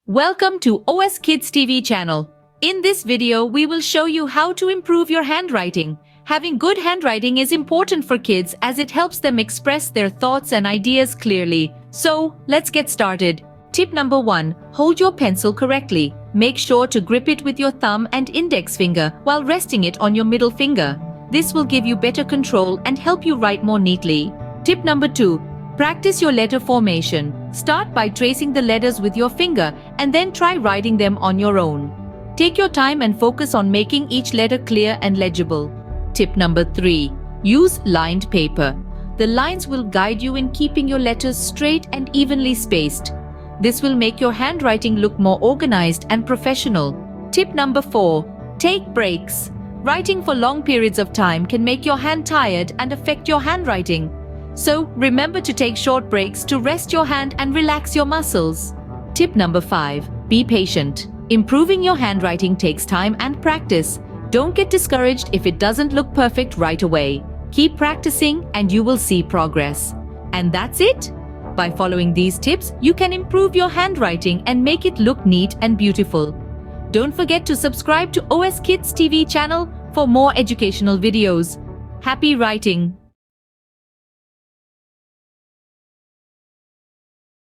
Welcome to OS KIDSTV channel. In this video, we will show you how to improve your handwriting. Having good handwriting is important for kids as it helps them express their thoughts and ideas clearly. So, let's get started. Tip number 1. Hold your pencil correctly. Make sure to grip it with your thumb and index finger while resting it on your middle finger. This will give you better control and help you write more neatly. Tip number 2. Practice your letter formation. Start by tracing the letters with your finger and then try writing them on your own. Take your time and focus on making each letter clear and legible. Tip number 3. Use lined paper. The lines will guide you in keeping your letters straight and evenly spaced. This will make your handwriting look more organized and professional. Tip number 4. Take breaks. Writing for long periods of time can make your hand tired and affect your handwriting. So, remember to take short breaks to rest your hand and relax your muscles. Tip number 5. Be patient. Improving your handwriting takes time and practice. Don't get discouraged if it doesn't look perfect right away. Keep practicing and you will see progress. And that's it. By following these tips, you can improve your handwriting and make it look neat and beautiful. Don't forget to subscribe to OS KIDSTV channel for more educational videos. Happy writing!